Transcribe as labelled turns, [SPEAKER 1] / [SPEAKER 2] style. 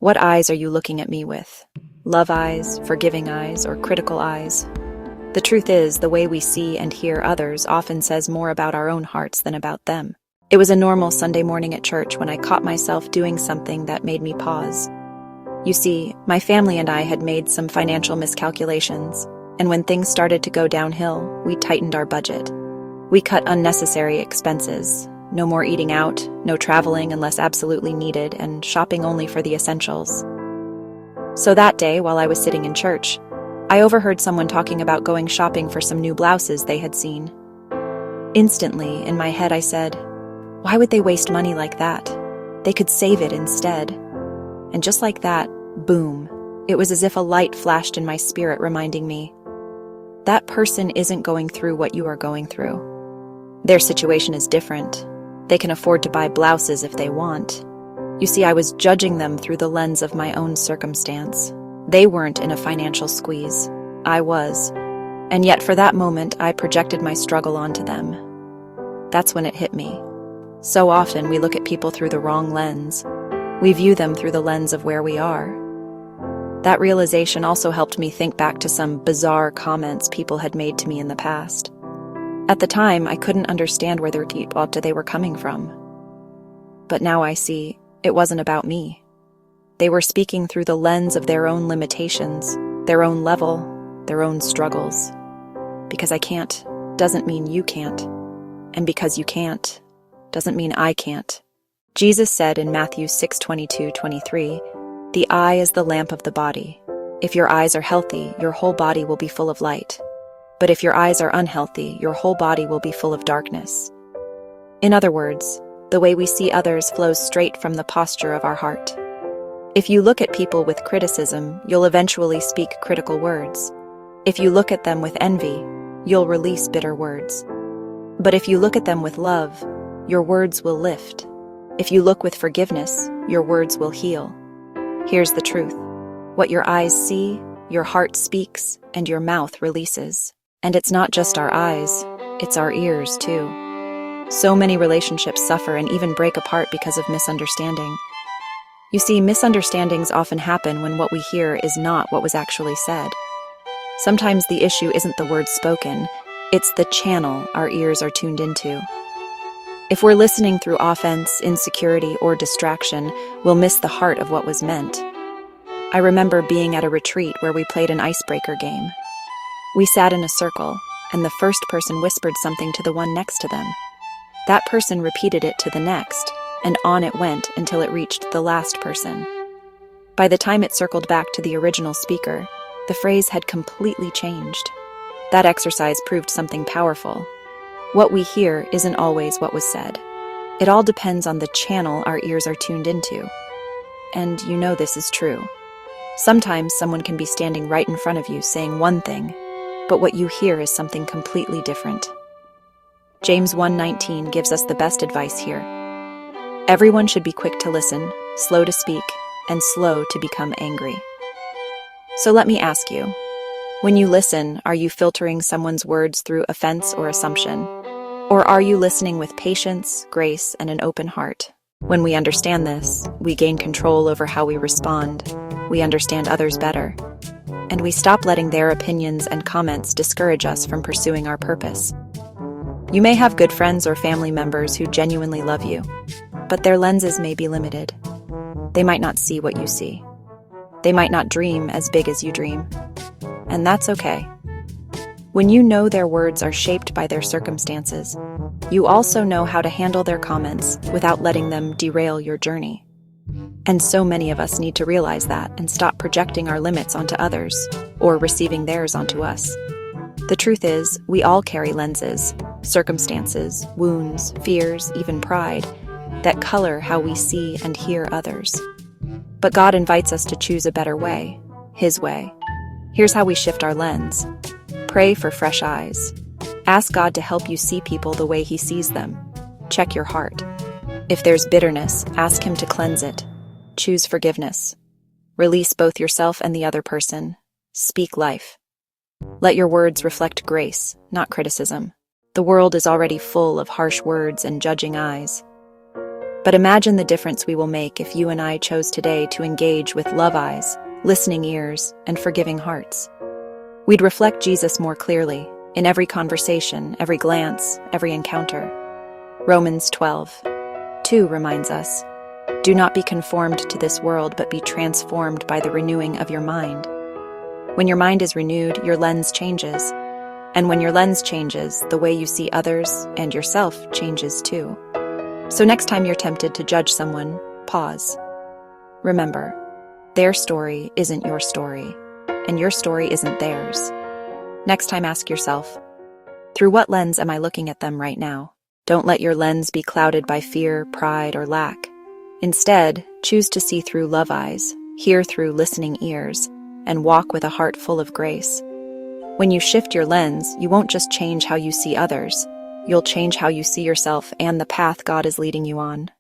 [SPEAKER 1] What eyes are you looking at me with? Love eyes, forgiving eyes, or critical eyes? The truth is, the way we see and hear others often says more about our own hearts than about them. It was a normal Sunday morning at church when I caught myself doing something that made me pause. You see, my family and I had made some financial miscalculations, and when things started to go downhill, we tightened our budget. We cut unnecessary expenses. No more eating out, no traveling unless absolutely needed, and shopping only for the essentials. So that day, while I was sitting in church, I overheard someone talking about going shopping for some new blouses they had seen. Instantly, in my head, I said, why would they waste money like that? They could save it instead. And just like that, boom, it was as if a light flashed in my spirit reminding me, that person isn't going through what you are going through. Their situation is different. They can afford to buy blouses if they want. You see, I was judging them through the lens of my own circumstance. They weren't in a financial squeeze. I was. And yet for that moment, I projected my struggle onto them. That's when it hit me. So often we look at people through the wrong lens. We view them through the lens of where we are. That realization also helped me think back to some bizarre comments people had made to me in the past. At the time, I couldn't understand where they were coming from. But now I see it wasn't about me. They were speaking through the lens of their own limitations, their own level, their own struggles. Because I can't doesn't mean you can't. And because you can't doesn't mean I can't. Jesus said in Matthew 6:22-23, "The eye is the lamp of the body. If your eyes are healthy, your whole body will be full of light. But if your eyes are unhealthy, your whole body will be full of darkness." In other words, the way we see others flows straight from the posture of our heart. If you look at people with criticism, you'll eventually speak critical words. If you look at them with envy, you'll release bitter words. But if you look at them with love, your words will lift. If you look with forgiveness, your words will heal. Here's the truth. What your eyes see, your heart speaks, and your mouth releases. And it's not just our eyes, it's our ears too. So many relationships suffer and even break apart because of misunderstanding. You see, misunderstandings often happen when what we hear is not what was actually said. Sometimes the issue isn't the words spoken, it's the channel our ears are tuned into. If we're listening through offense, insecurity, or distraction, we'll miss the heart of what was meant. I remember being at a retreat where we played an icebreaker game. We sat in a circle, and the first person whispered something to the one next to them. That person repeated it to the next, and on it went until it reached the last person. By the time it circled back to the original speaker, the phrase had completely changed. That exercise proved something powerful. What we hear isn't always what was said. It all depends on the channel our ears are tuned into. And you know this is true. Sometimes someone can be standing right in front of you saying one thing, but what you hear is something completely different. James 1:19 gives us the best advice here. Everyone should be quick to listen, slow to speak, and slow to become angry. So let me ask you, when you listen, are you filtering someone's words through offense or assumption? Or are you listening with patience, grace, and an open heart? When we understand this, we gain control over how we respond. We understand others better. And we stop letting their opinions and comments discourage us from pursuing our purpose. You may have good friends or family members who genuinely love you, but their lenses may be limited. They might not see what you see. They might not dream as big as you dream. And that's okay. When you know their words are shaped by their circumstances, you also know how to handle their comments without letting them derail your journey. And so many of us need to realize that and stop projecting our limits onto others or receiving theirs onto us. The truth is, we all carry lenses, circumstances, wounds, fears, even pride, that color how we see and hear others. But God invites us to choose a better way, His way. Here's how we shift our lens. Pray for fresh eyes. Ask God to help you see people the way He sees them. Check your heart. If there's bitterness, ask Him to cleanse it. Choose forgiveness. Release both yourself and the other person. Speak life. Let your words reflect grace, not criticism. The world is already full of harsh words and judging eyes. But imagine the difference we will make if you and I chose today to engage with love eyes, listening ears, and forgiving hearts. We'd reflect Jesus more clearly in every conversation, every glance, every encounter. Romans 12:2 reminds us, "Do not be conformed to this world, but be transformed by the renewing of your mind." When your mind is renewed, your lens changes. And when your lens changes, the way you see others and yourself changes too. So next time you're tempted to judge someone, pause. Remember, their story isn't your story, and your story isn't theirs. Next time ask yourself, through what lens am I looking at them right now? Don't let your lens be clouded by fear, pride, or lack. Instead, choose to see through love eyes, hear through listening ears, and walk with a heart full of grace. When you shift your lens, you won't just change how you see others, you'll change how you see yourself and the path God is leading you on.